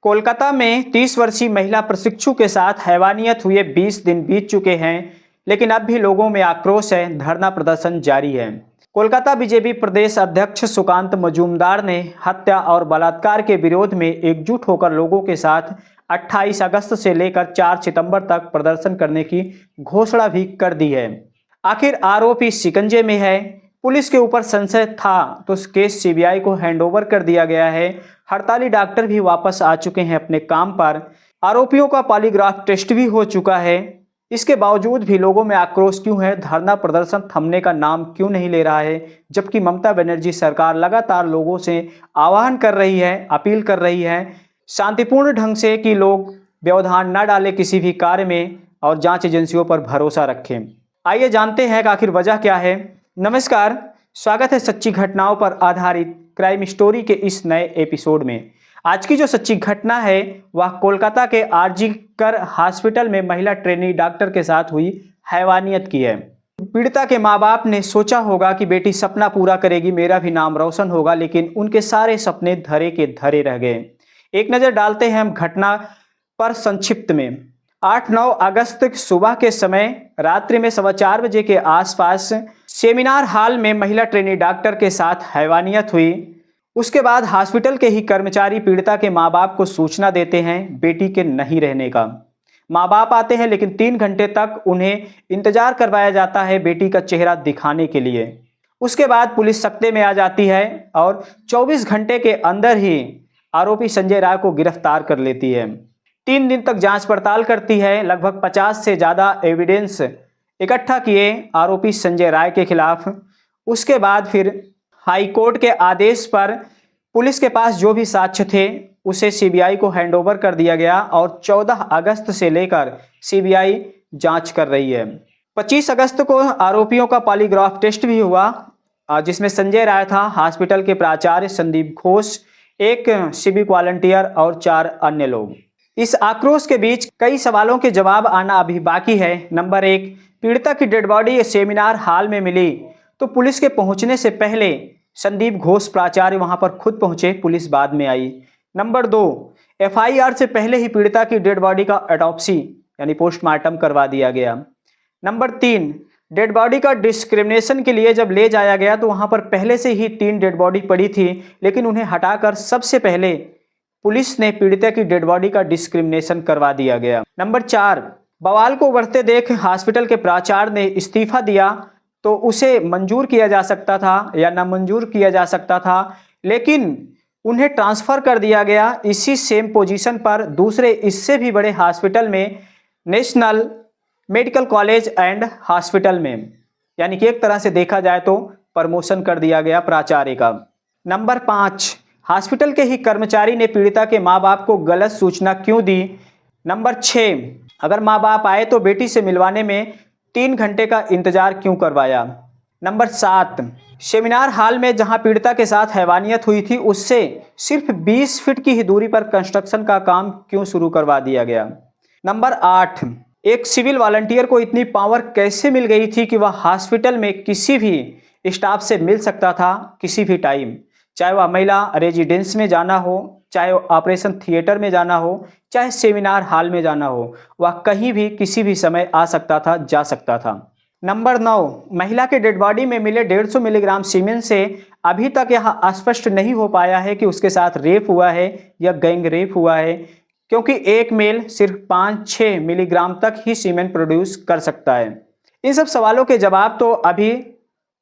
कोलकाता में 30 वर्षीय महिला प्रशिक्षु के साथ हैवानियत हुए 20 दिन बीत चुके हैं, लेकिन अब भी लोगों में आक्रोश है। धरना प्रदर्शन जारी है। कोलकाता बीजेपी प्रदेश अध्यक्ष सुकांत मजूमदार ने हत्या और बलात्कार के विरोध में एकजुट होकर लोगों के साथ 28 अगस्त से लेकर 4 सितंबर तक प्रदर्शन करने की घोषणा भी कर दी है। आखिर आरोपी शिकंजे में है, पुलिस के ऊपर संशय था तो केस सीबीआई को हैंडओवर कर दिया गया है। हड़ताली डॉक्टर भी वापस आ चुके हैं अपने काम पर। आरोपियों का पॉलीग्राफ टेस्ट भी हो चुका है। इसके बावजूद भी लोगों में आक्रोश क्यों है? धरना प्रदर्शन थमने का नाम क्यों नहीं ले रहा है? जबकि ममता बनर्जी सरकार लगातार लोगों से आह्वान कर रही है, अपील कर रही है शांतिपूर्ण ढंग से कि लोग व्यवधान न डालें किसी भी कार्य में और जांच एजेंसियों पर भरोसा रखें। आइए जानते हैं कि आखिर वजह क्या है। नमस्कार, स्वागत है सच्ची घटनाओं पर आधारित क्राइम स्टोरी के इस नए एपिसोड में। आज की जो सच्ची घटना है वह कोलकाता के आरजी कर हॉस्पिटल में महिला ट्रेनी डॉक्टर के साथ हुई हैवानियत की है। पीड़िता के माँ बाप ने सोचा होगा कि बेटी सपना पूरा करेगी, मेरा भी नाम रोशन होगा, लेकिन उनके सारे सपने धरे के धरे रह गए। एक नज़र डालते हैं हम घटना पर संक्षिप्त में। 8-9 अगस्त सुबह के समय रात्रि में 4:15 बजे के आसपास सेमिनार हॉल में महिला ट्रेनी डॉक्टर के साथ हैवानियत हुई। उसके बाद हॉस्पिटल के ही कर्मचारी पीड़िता के माँ बाप को सूचना देते हैं बेटी के नहीं रहने का। माँ बाप आते हैं, लेकिन 3 घंटे तक उन्हें इंतजार करवाया जाता है बेटी का चेहरा दिखाने के लिए। उसके बाद पुलिस सख्ते में आ जाती है और 24 घंटे के अंदर ही आरोपी संजय राय को गिरफ्तार कर लेती है। 3 दिन तक जांच पड़ताल करती है। लगभग 50 से ज़्यादा एविडेंस इकट्ठा किए आरोपी संजय राय के खिलाफ। उसके बाद फिर हाई कोर्ट के आदेश पर पुलिस के पास जो भी साक्ष्य थे उसे सीबीआई को हैंडओवर कर दिया गया और 14 अगस्त से लेकर सीबीआई जांच कर रही है। 25 अगस्त को आरोपियों का पॉलीग्राफ टेस्ट भी हुआ, जिसमें संजय राय था, हॉस्पिटल के प्राचार्य संदीप घोष, एक सिविक वॉलंटियर और 4 अन्य लोग। इस आक्रोश के बीच कई सवालों के जवाब आना अभी बाकी है। नंबर 1, पीड़िता की डेड बॉडी सेमिनार हॉल में मिली तो पुलिस के पहुंचने से पहले संदीप घोष प्राचार्य वहां पर खुद पहुंचे, पुलिस बाद में आई। नंबर 2, एफआईआर से पहले ही पीड़िता की डेड बॉडी का ऑटोप्सी यानी पोस्टमार्टम करवा दिया गया। नंबर 3, डेड बॉडी का डिस्क्रिमिनेशन के लिए जब ले जाया गया तो वहां पर पहले से ही 3 डेड बॉडी पड़ी थी, लेकिन उन्हें हटाकर सबसे पहले पुलिस ने पीड़िता की डेड बॉडी का डिस्क्रिमिनेशन करवा दिया गया। नंबर 4, बवाल को बढ़ते देख हॉस्पिटल के प्राचार्य ने इस्तीफा दिया तो उसे मंजूर किया जा सकता था या नामंजूर किया जा सकता था, लेकिन उन्हें ट्रांसफ़र कर दिया गया इसी सेम पोजीशन पर दूसरे इससे भी बड़े हॉस्पिटल में, national medical college and hospital में। यानी कि एक तरह से देखा जाए तो प्रमोशन कर दिया गया प्राचार्य का। नंबर 5, हॉस्पिटल के ही कर्मचारी ने पीड़िता के माँ बाप को गलत सूचना क्यों दी। नंबर 6, अगर माँ बाप आए तो बेटी से मिलवाने में 3 घंटे का इंतजार क्यों करवाया। नंबर 7, सेमिनार हॉल में जहां पीड़िता के साथ हैवानियत हुई थी उससे सिर्फ 20 फीट की ही दूरी पर कंस्ट्रक्शन का काम क्यों शुरू करवा दिया गया। नंबर 8, एक सिविल वॉलंटियर को इतनी पावर कैसे मिल गई थी कि वह हॉस्पिटल में किसी भी स्टाफ से मिल सकता था किसी भी टाइम, चाहे वह महिला रेजिडेंस में जाना हो, चाहे ऑपरेशन थिएटर में जाना हो, चाहे सेमिनार हॉल में जाना हो, वह कहीं भी किसी भी समय आ सकता था, जा सकता था। नंबर 9, महिला के डेड बॉडी में मिले 150 मिलीग्राम सीमेन से अभी तक यह स्पष्ट नहीं हो पाया है कि उसके साथ रेप हुआ है या गैंग रेप हुआ है, क्योंकि एक मेल सिर्फ 5-6 मिलीग्राम तक ही सीमेन प्रोड्यूस कर सकता है। इन सब सवालों के जवाब तो अभी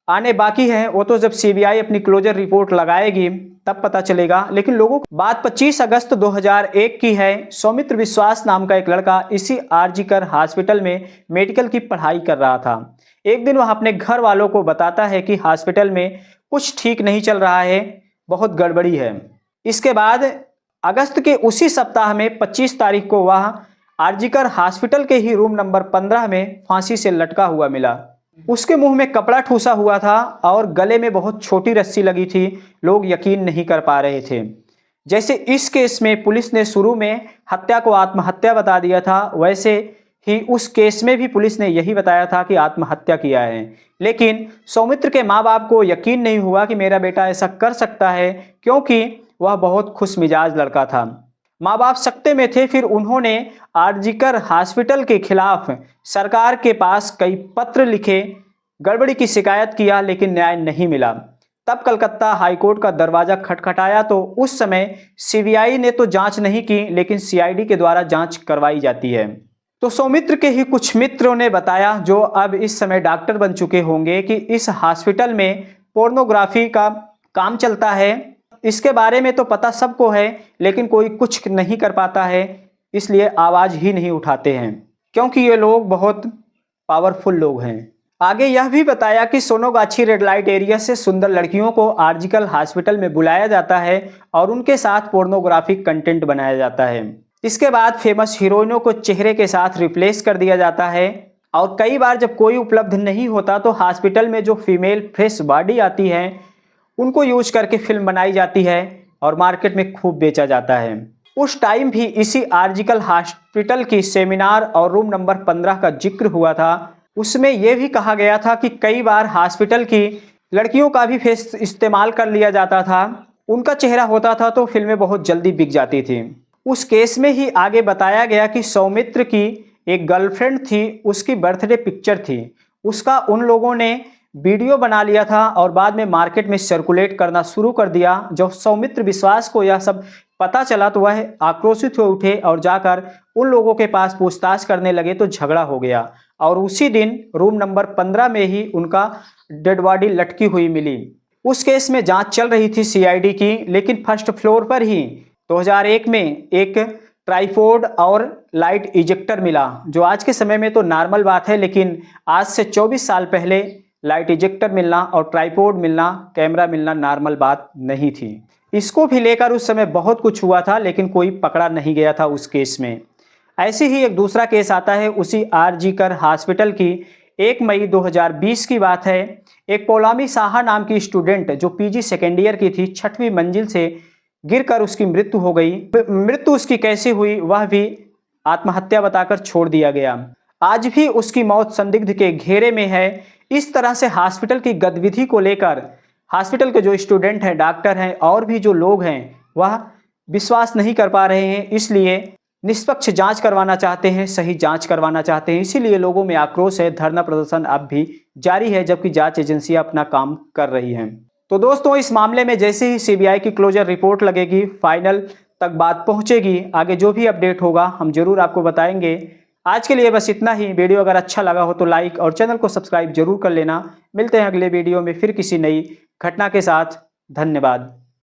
आने बाकी है, वो तो जब सीबीआई अपनी क्लोजर रिपोर्ट लगाएगी तब पता चलेगा। लेकिन लोगों को बात 25 अगस्त 2001 की है। सौमित्र विश्वास नाम का एक लड़का इसी आरजी कर हॉस्पिटल में मेडिकल की पढ़ाई कर रहा था। एक दिन वह अपने घर वालों को बताता है कि हॉस्पिटल में कुछ ठीक नहीं चल रहा है, बहुत गड़बड़ी है। इसके बाद अगस्त के उसी सप्ताह में 25 तारीख को वह आरजी कर हॉस्पिटल के ही रूम नंबर 15 में फांसी से लटका हुआ मिला। उसके मुंह में कपड़ा ठूसा हुआ था और गले में बहुत छोटी रस्सी लगी थी। लोग यकीन नहीं कर पा रहे थे। जैसे इस केस में पुलिस ने शुरू में हत्या को आत्महत्या बता दिया था, वैसे ही उस केस में भी पुलिस ने यही बताया था कि आत्महत्या किया है। लेकिन सौमित्र के माँ बाप को यकीन नहीं हुआ कि मेरा बेटा ऐसा कर सकता है, क्योंकि वह बहुत खुश मिजाज लड़का था। माँ बाप सकते में थे। फिर उन्होंने आरजीकर हॉस्पिटल के खिलाफ सरकार के पास कई पत्र लिखे, गड़बड़ी की शिकायत किया, लेकिन न्याय नहीं मिला। तब कलकत्ता हाईकोर्ट का दरवाजा खटखटाया तो उस समय सीबीआई ने तो जांच नहीं की, लेकिन सीआईडी के द्वारा जांच करवाई जाती है। तो सौमित्र के ही कुछ मित्रों ने बताया, जो अब इस समय डॉक्टर बन चुके होंगे, कि इस हॉस्पिटल में पोर्नोग्राफी का काम चलता है। इसके बारे में तो पता सबको है, लेकिन कोई कुछ नहीं कर पाता है, इसलिए आवाज ही नहीं उठाते हैं, क्योंकि ये लोग बहुत पावरफुल लोग हैं। आगे यह भी बताया कि सोनोगाछी रेड लाइट एरिया से सुंदर लड़कियों को आर्जिकल हॉस्पिटल में बुलाया जाता है और उनके साथ पोर्नोग्राफिक कंटेंट बनाया जाता है। इसके बाद फेमस हीरोइनों को चेहरे के साथ रिप्लेस कर दिया जाता है और कई बार जब कोई उपलब्ध नहीं होता तो हॉस्पिटल में जो फीमेल फ्रेश बॉडी आती है उनको यूज करके फिल्म बनाई जाती है और मार्केट में खूब बेचा जाता है। उस टाइम भी इसी आर्जिकल हॉस्पिटल की सेमिनार और रूम नंबर 15 का जिक्र हुआ था। उसमें यह भी कहा गया था कि कई बार हॉस्पिटल की लड़कियों का भी फेस इस्तेमाल कर लिया जाता था, उनका चेहरा होता था तो फिल्में बहुत जल्दी बिक जाती थी। उस केस में ही आगे बताया गया कि सौमित्र की एक गर्लफ्रेंड थी, उसकी बर्थडे पिक्चर थी, उसका उन लोगों ने वीडियो बना लिया था और बाद में मार्केट में सर्कुलेट करना शुरू कर दिया। जब सौमित्र विश्वास को यह सब पता चला तो वह आक्रोशित हो उठे और जाकर उन लोगों के पास पूछताछ करने लगे तो झगड़ा हो गया और उसी दिन रूम नंबर 15 में ही उनका डेड बॉडी लटकी हुई मिली। उस केस में जांच चल रही थी सीआईडी की, लेकिन फर्स्ट फ्लोर पर ही 2001 में एक ट्राइपॉड और लाइट इजेक्टर मिला, जो आज के समय में तो नॉर्मल बात है, लेकिन आज से 24 साल पहले लाइट इजेक्टर मिलना और ट्राइपॉड मिलना, कैमरा मिलना नॉर्मल बात नहीं थी। इसको भी लेकर उस समय बहुत कुछ हुआ था, लेकिन कोई पकड़ा नहीं गया था उस केस में। ऐसे ही एक दूसरा केस आता है उसी आरजीकर हॉस्पिटल की। 1 मई 2020 की बात है। एक पौलामी साहा नाम की स्टूडेंट जो पीजी सेकेंड ईयर की थी, 6वीं मंजिल से गिरकर उसकी मृत्यु हो गई। मृत्यु उसकी कैसे हुई वह भी आत्महत्या बताकर छोड़ दिया गया। आज भी उसकी मौत संदिग्ध के घेरे में है। इस तरह से हॉस्पिटल की गतिविधि को लेकर हॉस्पिटल के जो स्टूडेंट हैं, डॉक्टर हैं और भी जो लोग हैं वह विश्वास नहीं कर पा रहे हैं, इसलिए निष्पक्ष जांच करवाना चाहते हैं, सही जांच करवाना चाहते हैं। इसीलिए लोगों में आक्रोश है। धरना प्रदर्शन अब भी जारी है, जबकि जांच एजेंसियां अपना काम कर रही हैं। तो दोस्तों, इस मामले में जैसे ही सीबीआई की क्लोजर रिपोर्ट लगेगी, फाइनल तक बात पहुंचेगी, आगे जो भी अपडेट होगा हम जरूर आपको बताएंगे। आज के लिए बस इतना ही। वीडियो अगर अच्छा लगा हो तो लाइक और चैनल को सब्सक्राइब जरूर कर लेना। मिलते हैं अगले वीडियो में फिर किसी नई घटना के साथ। धन्यवाद।